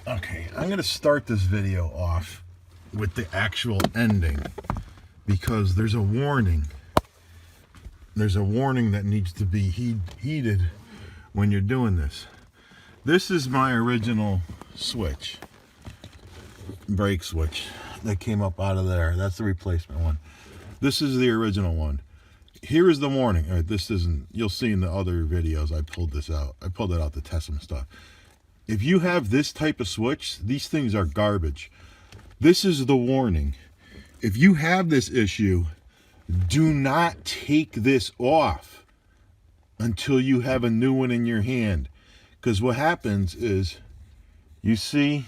Okay, I'm going to start this video off with the actual ending because there's a warning. There's a warning that needs to be heeded when you're doing this. This is my original switch, brake switch that came up out of there. That's the replacement one. This is the original one. Here is the warning. All right, this isn't, you'll see in the other videos I pulled this out. I pulled it out to test some stuff. If you have this type of switch, these things are garbage. This is the warning. If you have this issue, do not take this off until you have a new one in your hand. Because what happens is, you see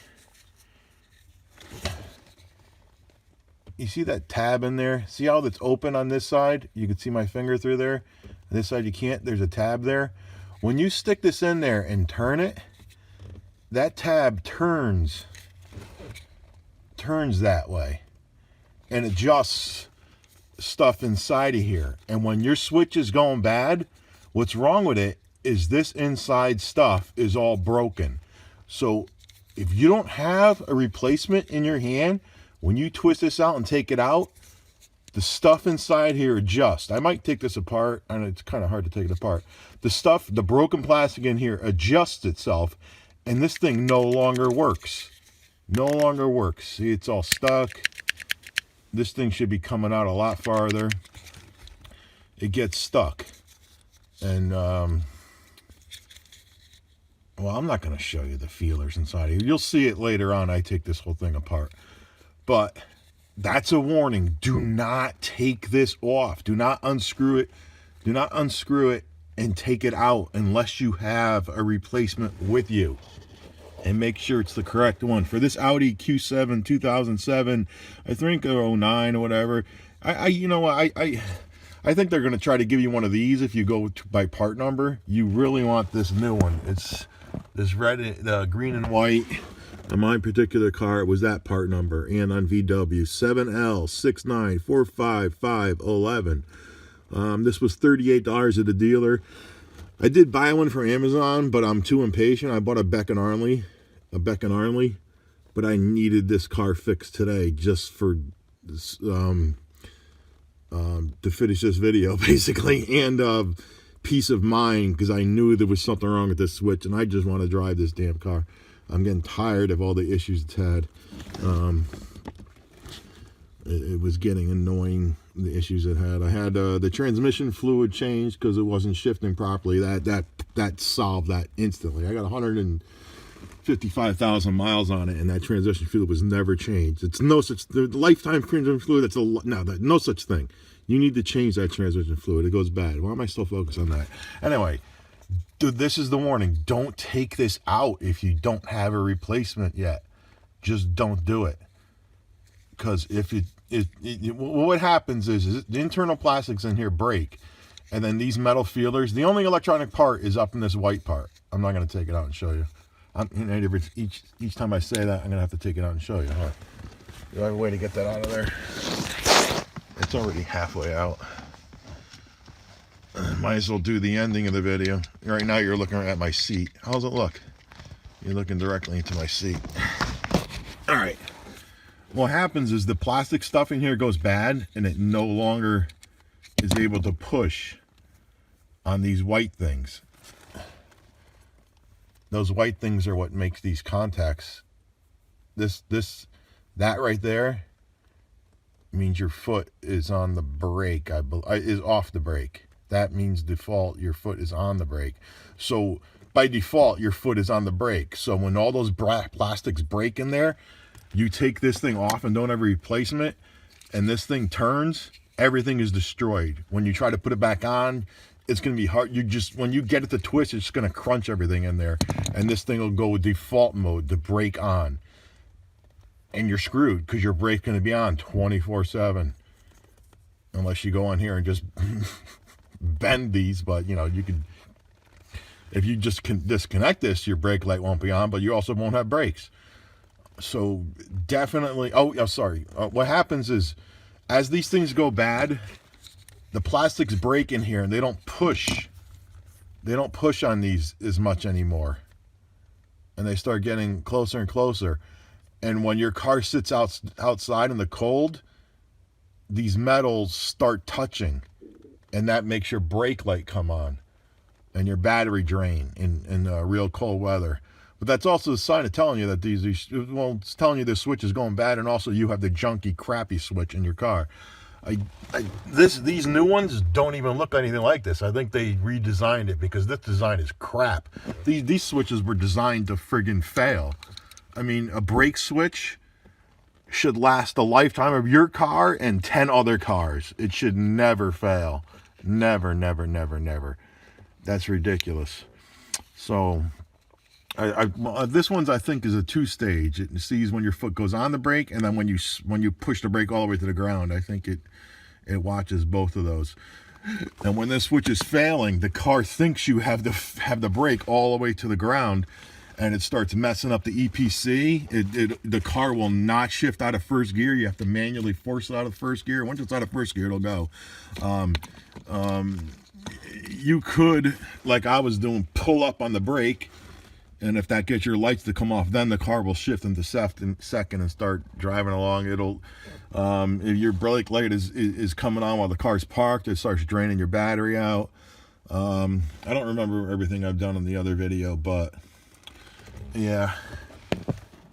that tab in there? See how it's open on this side? You can see my finger through there. On this side you can't. There's a tab there. When you stick this in there and turn it, that tab turns that way and adjusts stuff inside of here. And when your switch is going bad, what's wrong with it is this inside stuff is all broken. So if you don't have a replacement in your hand, when you twist this out and take it out, the stuff inside here adjusts. I might take this apart, and it's kind of hard to take it apart. The broken plastic in here adjusts itself, and this thing no longer works. No longer works. See, it's all stuck. This thing should be coming out a lot farther. It gets stuck. And, well, I'm not going to show you the feelers inside here. You'll see it later on. I take this whole thing apart. But that's a warning. Do not take this off. Do not unscrew it. Do not unscrew it and take it out unless you have a replacement with you. And make sure it's the correct one. For this Audi Q7 2007, I think 09 or whatever, you know what, I think they're going to try to give you one of these if you go by part number. You really want this new one. It's this red, green and white. On my particular car, it was that part number. And on VW, 7L6945511. This was $38 at the dealer. I did buy one from Amazon, but I'm too impatient. I bought a Beck and Arnley, but I needed this car fixed today just for to finish this video, basically, and peace of mind, because I knew there was something wrong with this switch, and I just want to drive this damn car. I'm getting tired of all the issues it's had. It was getting annoying, the issues it had. I had the transmission fluid changed because it wasn't shifting properly. That solved that instantly. I got 155,000 miles on it, and that transmission fluid was never changed. It's no such the lifetime transmission fluid. That's no such thing. You need to change that transmission fluid. It goes bad. Why am I still focused on that? Anyway, dude, this is the warning. Don't take this out if you don't have a replacement yet. Just don't do it. Because if what happens is the internal plastics in here break, and then these metal feelers, the only electronic part is up in this white part. I'm not going to take it out and show you. Each time I say that, I'm going to have to take it out and show you. All right. Do I have a way to get that out of there? It's already halfway out. Might as well do the ending of the video. Right now you're looking at my seat. How's it look? You're looking directly into my seat. All right. What happens is the plastic stuff in here goes bad, and it no longer is able to push on these white things. Those white things are what makes these contacts. That right there means your foot is on the brake. Is off the brake. That means default your foot is on the brake. So by default your foot is on the brake. So when all those plastics break in there, you take this thing off and don't have a replacement, and this thing turns, everything is destroyed. When you try to put it back on, it's going to be hard. When you get it to twist, it's going to crunch everything in there, and this thing will go with default mode, the brake on. And you're screwed because your brake's going to be on 24/7. Unless you go on here and just bend these, but you know, you could, if you just disconnect this, your brake light won't be on, but you also won't have brakes. So definitely, what happens is, as these things go bad, the plastics break in here and they don't push on these as much anymore. and they start getting closer and closer. And when your car sits outside in the cold, these metals start touching, and that makes your brake light come on and your battery drain in real cold weather. But that's also a sign of telling you that it's telling you the switch is going bad, and also you have the junky, crappy switch in your car. These new ones don't even look anything like this. I think they redesigned it because this design is crap. These switches were designed to friggin' fail. I mean, a brake switch should last the lifetime of your car and 10 other cars. It should never fail. Never, never, never, never. That's ridiculous. So, this one's, I think, is a two-stage. It sees when your foot goes on the brake, and then when you push the brake all the way to the ground. I think it watches both of those. And when this switch is failing, the car thinks you have the brake all the way to the ground, and it starts messing up the EPC. The car will not shift out of first gear. You have to manually force it out of first gear. Once it's out of first gear, it'll go. You could, like I was doing, pull up on the brake, and if that gets your lights to come off, then the car will shift into second and start driving along. It'll, if your brake light is coming on while the car's parked, it starts draining your battery out. I don't remember everything I've done in the other video, but yeah,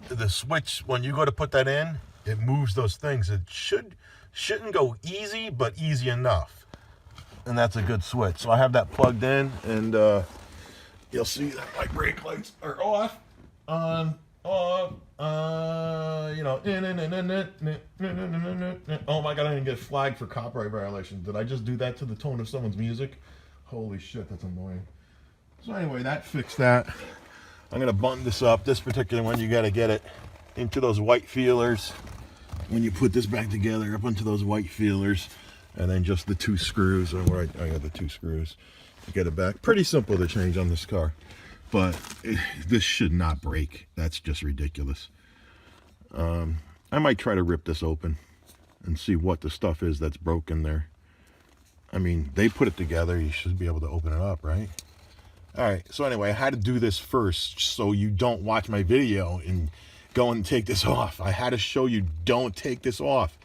the switch, when you go to put that in, it moves those things. It shouldn't go easy, but easy enough. And that's a good switch. So I have that plugged in, and you'll see that my brake lights are off, on, off, you know, oh my God, I didn't get flagged for copyright violation. Did I just do that to the tone of someone's music? Holy shit, that's annoying. So anyway, that fixed that. I'm gonna button this up. This particular one, you gotta get it into those white feelers. When you put this back together, up into those white feelers, and then just the two screws, or where I got the two screws to get it back. Pretty simple to change on this car, but this should not break. That's just ridiculous. I might try to rip this open and see what the stuff is that's broken there. I mean, they put it together. You should be able to open it up, right? All right, so anyway, I had to do this first so you don't watch my video and go and take this off. I had to show you don't take this off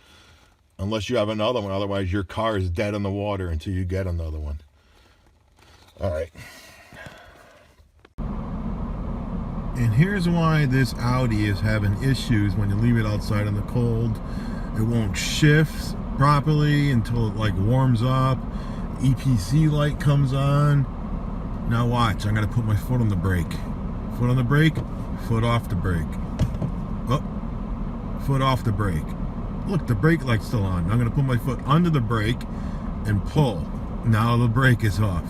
unless you have another one. Otherwise, your car is dead in the water until you get another one. All right. And here's why this Audi is having issues when you leave it outside in the cold. It won't shift properly until it like warms up. EPC light comes on. Now watch, I'm gonna put my foot on the brake. Foot on the brake, foot off the brake. Oh, foot off the brake. Look, the brake light's still on. I'm gonna put my foot under the brake and pull. Now the brake is off.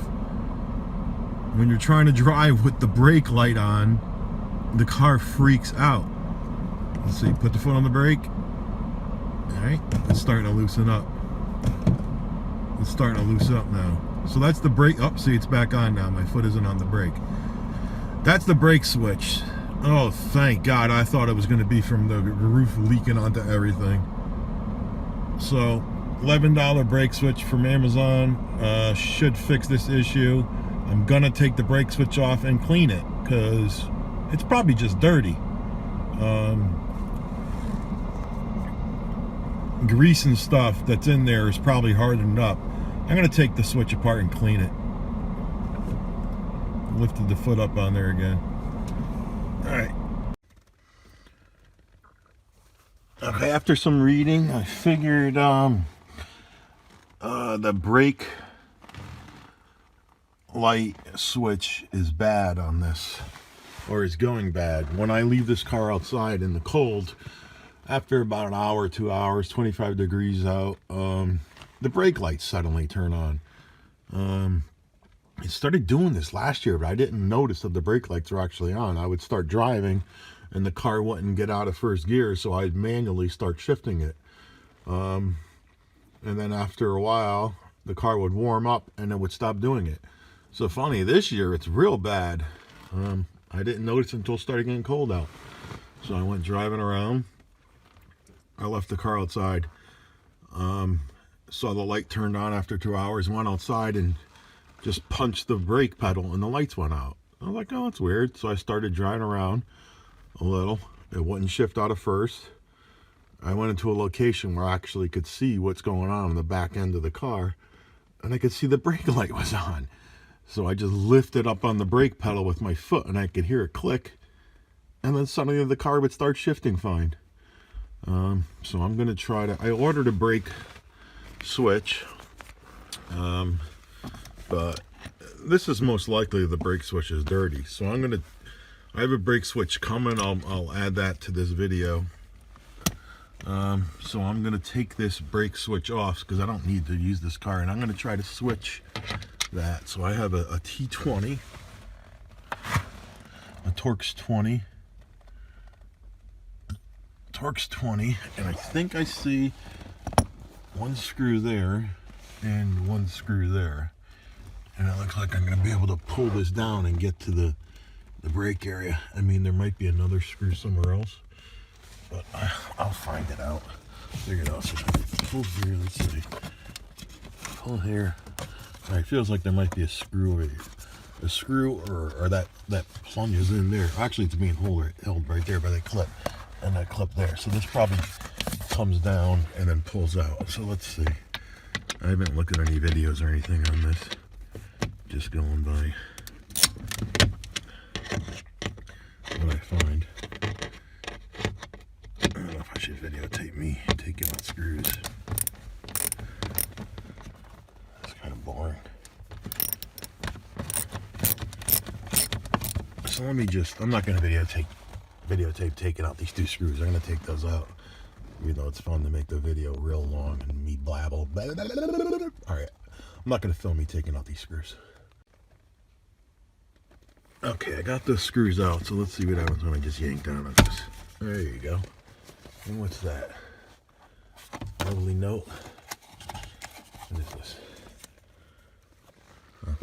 When you're trying to drive with the brake light on, the car freaks out. Let's see, put the foot on the brake. All right, it's starting to loosen up. It's starting to loosen up now. So that's the brake. Oh, see, it's back on now. My foot isn't on the brake. That's the brake switch. Oh, thank God. I thought it was going to be from the roof leaking onto everything. So, $11 brake switch from Amazon should fix this issue. I'm going to take the brake switch off and clean it because it's probably just dirty. Grease and stuff that's in there is probably hardened up. I'm going to take the switch apart and clean it. Lifted the foot up on there again. Alright. Okay, after some reading, I figured the brake light switch is bad on this. Or is going bad. When I leave this car outside in the cold, after about an hour, 2 hours, 25 degrees out, the brake lights suddenly turn on. It started doing this last year, but I didn't notice that the brake lights were actually on. I would start driving and the car wouldn't get out of first gear, so I'd manually start shifting it. And then after a while, the car would warm up and it would stop doing it. So funny, this year it's real bad. I didn't notice until it started getting cold out. So I went driving around. I left the car outside. Saw the light turned on after 2 hours, went outside and just punched the brake pedal and the lights went out. I was like, oh, that's weird. So I started driving around a little. It wouldn't shift out of first. I went into a location where I actually could see what's going on the back end of the car, and I could see the brake light was on. So I just lifted up on the brake pedal with my foot, and I could hear it click, and then suddenly the car would start shifting fine. So I'm going to try to... I ordered a brake switch, but this is most likely the brake switch is dirty. So I have a brake switch coming. I'll add that to this video. So I'm going to take this brake switch off because I don't need to use this car, and I'm going to try to switch that. So I have a T20, a Torx 20, and I think I see one screw there and one screw there, and it looks like I'm going to be able to pull this down and get to the brake area. I mean, there might be another screw somewhere else, but I'll find it out. Figure it out. So pull here, let's see. Pull here. All right, feels like there might be a screw over here. A screw or that plunges in there. Actually, it's being held right there by the clip and that clip there. So this probably comes down and then pulls out. So let's see. I haven't looked at any videos or anything on this. Just going by what I find. I don't know if I should videotape me taking out screws. It's kind of boring. So let me just, I'm not going to videotape taking out these two screws. I'm going to take those out. Even though it's fun to make the video real long and me blabble. Alright, I'm not going to film me taking out these screws. Okay, I got the screws out, so let's see what happens when I just yank down on this. There you go. And what's that? Lovely note. What is this? Huh.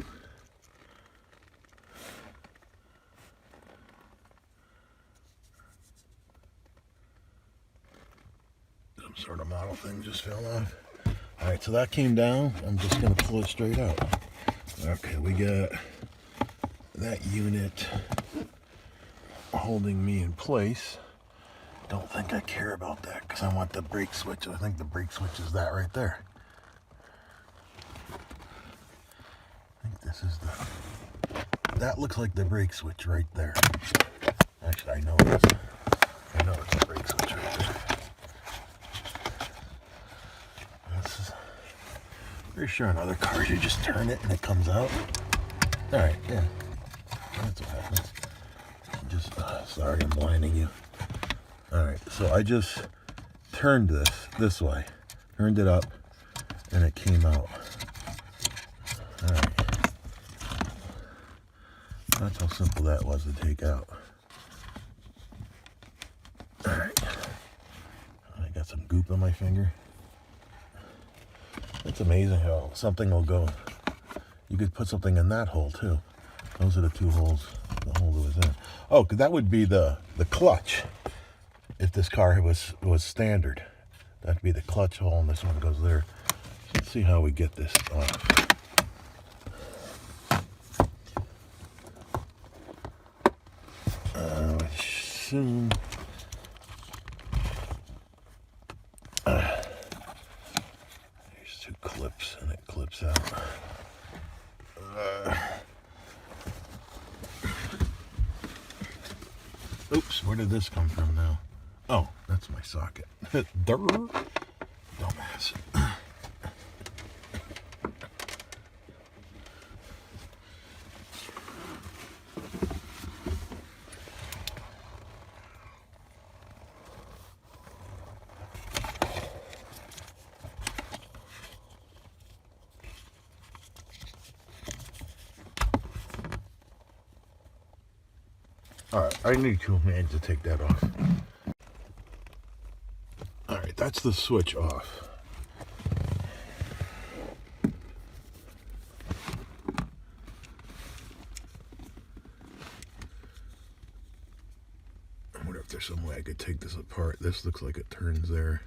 Some sort of model thing just fell off. Alright, so that came down. I'm just going to pull it straight out. Okay, we got that unit holding me in place. Don't think I care about that because I want the brake switch. I think the brake switch is that right there. I think this is that looks like the brake switch right there. Actually, I know it's the brake switch right there. This is pretty sure in other cars you just turn it and it comes out. Alright, yeah. That's what happens. Just sorry, I'm blinding you. Alright, so I just turned this way, turned it up, and it came out. Alright. That's how simple that was to take out. Alright. I got some goop on my finger. It's amazing how something will go. You could put something in that hole too. Those are the two holes, the hole that was in. Oh, cause that would be the clutch. If this car was standard, that'd be the clutch hole, and this one goes there. So let's see how we get this off. I assume there's two clips, and it clips out. Oops, where did this come from now? Oh, that's my socket. Dumbass. Alright, I need 2 hands to take that off. Alright, that's the switch off. I wonder if there's some way I could take this apart. This looks like it turns there.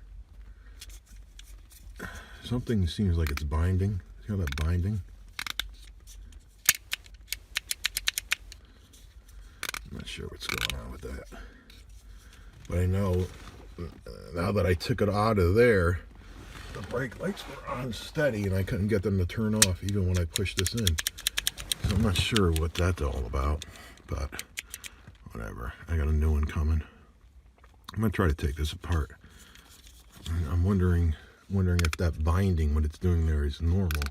Something seems like it's binding. See how that binding? sure what's going on with that. But I know now that I took it out of there, the brake lights were on steady and I couldn't get them to turn off even when I pushed this in. So I'm not sure what that's all about, but whatever. I got a new one coming. I'm gonna try to take this apart. I'm wondering if that binding, what it's doing there, is normal.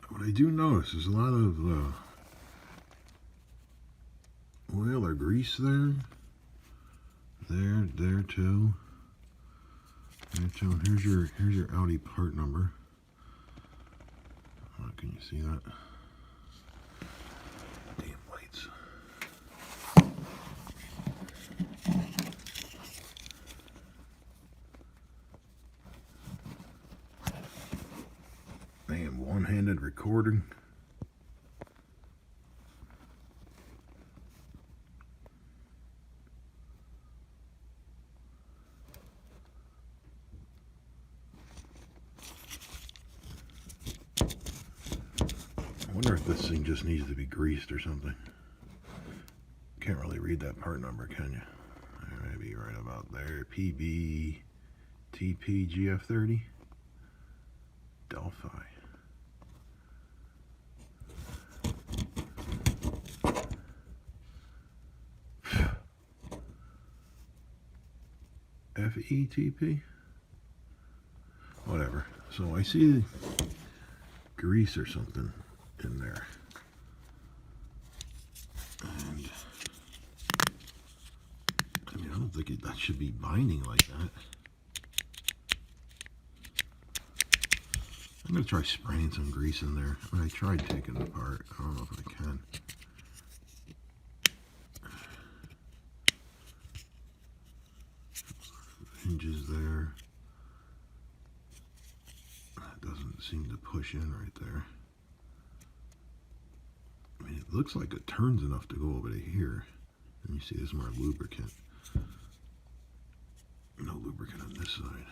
What I do notice is a lot of oil or grease there. There too. There too. Here's your Audi part number. Oh, can you see that? Damn lights. Damn, one-handed recording. I wonder if this thing just needs to be greased or something. Can't really read that part number, can you? Maybe right about there. PB TP GF30 Delphi. FETP? Whatever. So I see grease or something in there. And I mean, I don't think that should be binding like that. I'm going to try spraying some grease in there. I tried taking it apart. I don't know if I can. Hinges there. That doesn't seem to push in right there. I mean, it looks like it turns enough to go over to here. And you see there's more lubricant. No lubricant on this side.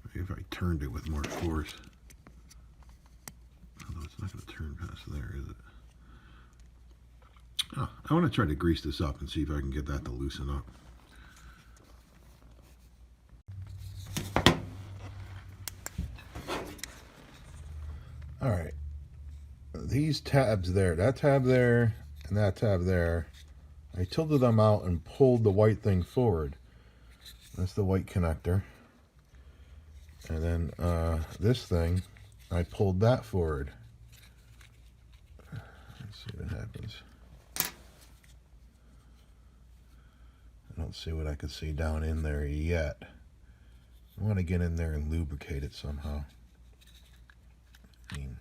Maybe if I turned it with more force. Although it's not going to turn past there, is it? Oh, I want to try to grease this up and see if I can get that to loosen up. All right, these tabs there, that tab there, and that tab there, I tilted them out and pulled the white thing forward. That's the white connector. And then this thing, I pulled that forward. Let's see what happens. I don't see what I can see down in there yet. I want to get in there and lubricate it somehow. I mean,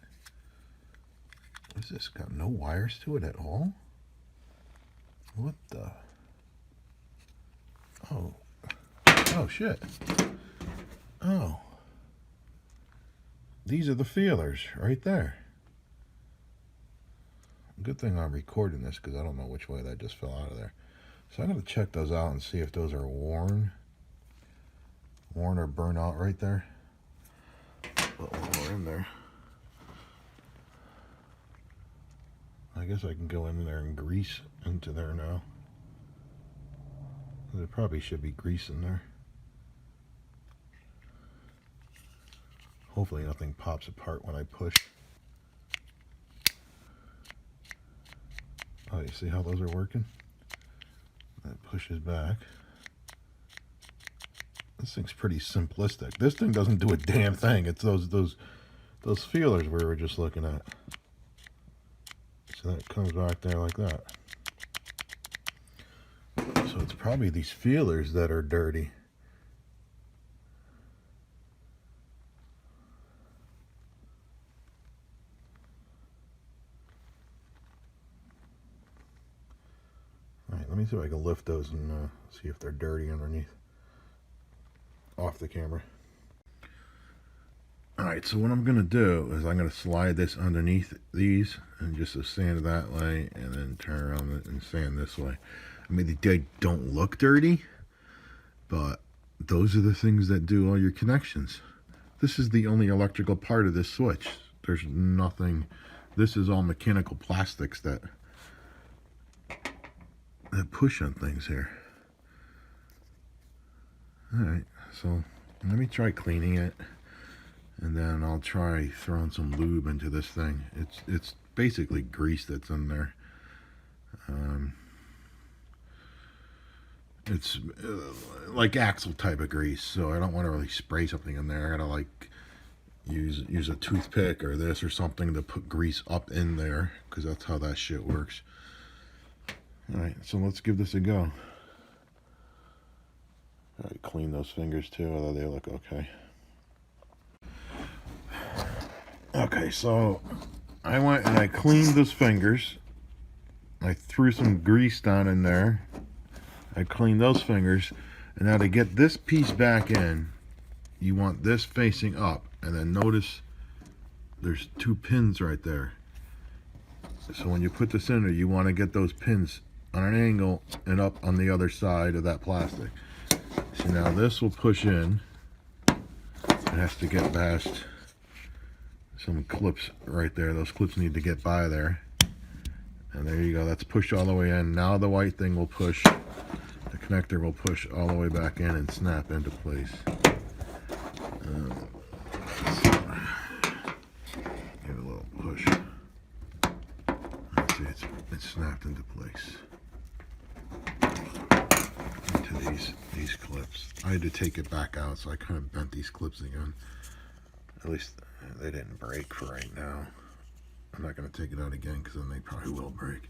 what's this? Got no wires to it at all? What the? Oh. Oh, shit. Oh. These are the feelers right there. Good thing I'm recording this because I don't know which way that just fell out of there. So I'm going to check those out and see if those are worn or burnt out right there. Put one more in there. I guess I can go in there and grease into there now. There probably should be grease in there. Hopefully nothing pops apart when I push. Oh, you see how those are working? That pushes back. This thing's pretty simplistic. This thing doesn't do a damn thing. It's those feelers we were just looking at. So that comes back there like that. So it's probably these feelers that are dirty. Alright, let me see if I can lift those and see if they're dirty underneath. Off the camera. Alright, so what I'm going to do is I'm going to slide this underneath these and just sand that way and then turn around and sand this way. I mean, they don't look dirty, But those are the things that do all your connections. This is the only electrical part of this switch. There's nothing. This is all mechanical plastics that push on things here. Alright, so let me try cleaning it, and then I'll try throwing some lube into this thing. It's basically grease that's in there. It's like axle type of grease, so I don't want to really spray something in there. I gotta like use a toothpick or this or something to put grease up in there, because that's how that shit works. Alright, so let's give this a go. Alright, clean those fingers too, although they look okay. Okay, so I went and I cleaned those fingers. I threw some grease down in there. I cleaned those fingers, and now to get this piece back in, you want this facing up, and then notice there's 2 pins right there. So when you put this in there, you want to get those pins on an angle and up on the other side of that plastic. So now this will push in. It has to get past some clips right there. Those clips need to get by there. And there you go, that's pushed all the way in. Now the white thing will push. The connector will push all the way back in and snap into place. Give it a little push. Let's see, it's snapped into place. Into these clips. I had to take it back out, so I kind of bent these clips again. At least they didn't break for right now. I'm not going to take it out again, because then they probably will break.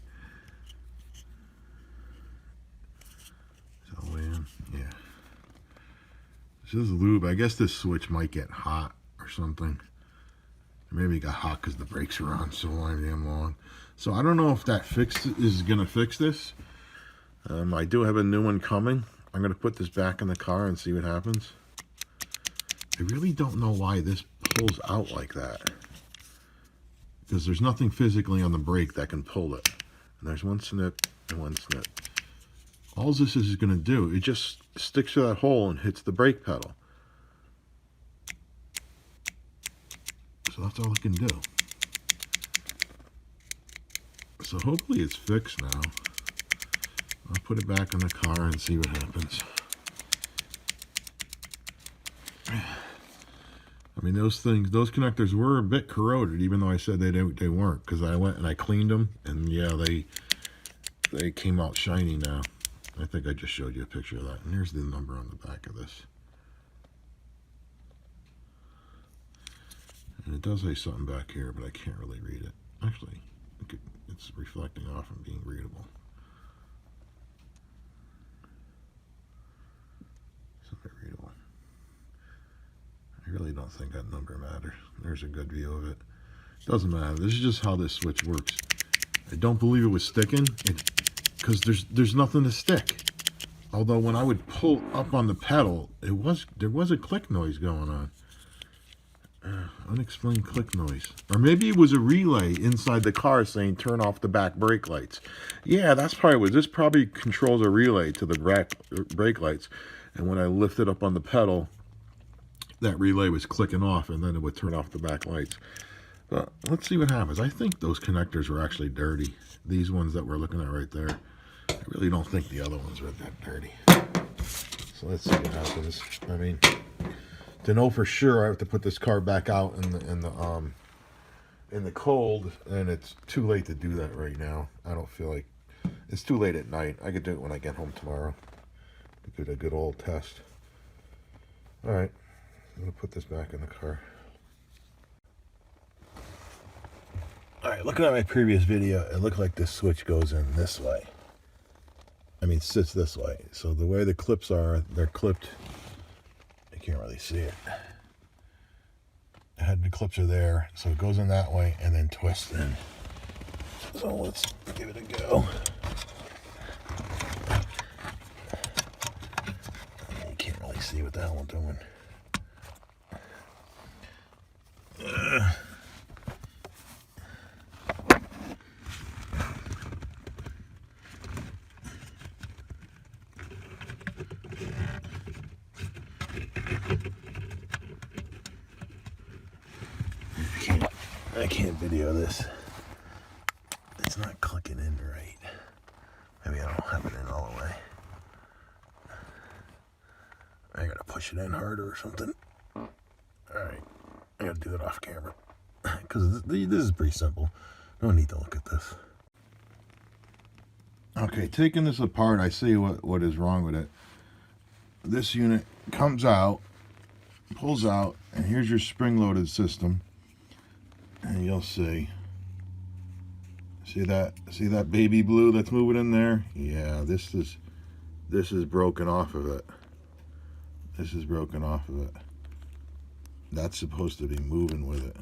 All the way in? Yeah. This is lube. I guess this switch might get hot or something. Maybe it got hot because the brakes are on so damn long. So I don't know if that fix is going to fix this. I do have a new one coming. I'm going to put this back in the car and see what happens. I really don't know why this pulls out like that. Because there's nothing physically on the brake that can pull it. And there's one snip and one snip. All this is going to do, it just sticks to that hole and hits the brake pedal. So that's all it can do. So hopefully it's fixed now. I'll put it back in the car and see what happens. I mean, those connectors were a bit corroded, even though I said they weren't, because I went and I cleaned them, and yeah, they came out shiny now. I think I just showed you a picture of that. And here's the number on the back of this. And it does say something back here, but I can't really read it. Actually, it's reflecting off and being readable. Something readable. I really don't think that number matters. There's a good view of it. Doesn't matter. This is just how this switch works. I don't believe it was sticking. Because there's nothing to stick. Although when I would pull up on the pedal, there was a click noise going on. Unexplained click noise. Or maybe it was a relay inside the car saying turn off the back brake lights. Yeah, that's probably what. This probably controls a relay to the brake lights. And when I lifted up on the pedal, that relay was clicking off, and then it would turn off the back lights. But let's see what happens. I think those connectors were actually dirty. These ones that we're looking at right there. I really don't think the other ones were that dirty. So let's see what happens. I mean, to know for sure, I have to put this car back out in the cold, and it's too late to do that right now. I don't feel like it's too late at night. I could do it when I get home tomorrow. Do a good old test. All right, I'm gonna put this back in the car. All right, looking at my previous video, it looked like this switch goes in this way. I mean, sits this way. So the way the clips are, they're clipped. You can't really see it. The clips are there, so it goes in that way and then twists in. So let's give it a go. You can't really see what the hell I'm doing. I can't video this. It's not clicking in right. Maybe I don't have it in all the way. I gotta push it in harder or something. Alright, I gotta do that off camera. Because this is pretty simple. No need to look at this. Okay, taking this apart, I see what is wrong with it. This unit comes out, pulls out, and here's your spring-loaded system. And you'll see that baby blue that's moving in there? Yeah, this is broken off of it. This is broken off of it. That's supposed to be moving with it.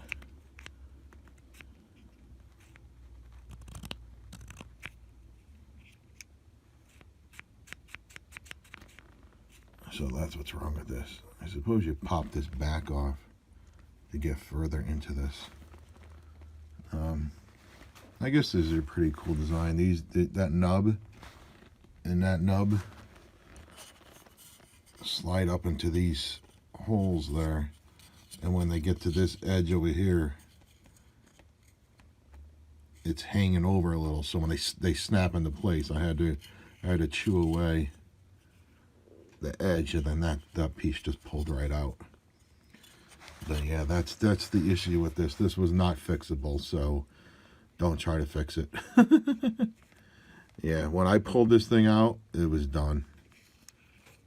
So that's what's wrong with this. I suppose you pop this back off to get further into this. I guess this is a pretty cool design. That nub and that nub slide up into these holes there, and when they get to this edge over here, it's hanging over a little. So when they snap into place, I had to chew away the edge, and then that piece just pulled right out. But yeah, that's the issue with this. This was not fixable, so don't try to fix it. Yeah, when I pulled this thing out, it was done.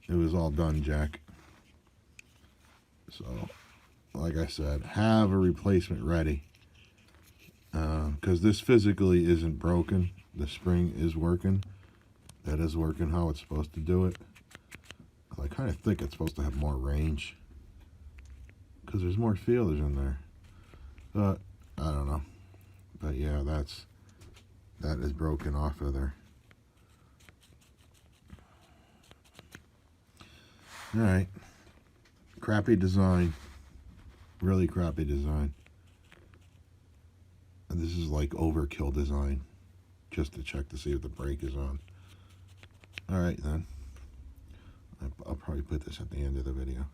It was all done, Jack. So, like I said, have a replacement ready. Because this physically isn't broken. The spring is working. That is working how it's supposed to do it. I kind of think it's supposed to have more range, because there's more feelers in there. But I don't know. But yeah, that is broken off of there. All right, crappy design, really crappy design. And this is like overkill design, just to check to see if the brake is on. All right then. I'll probably put this at the end of the video.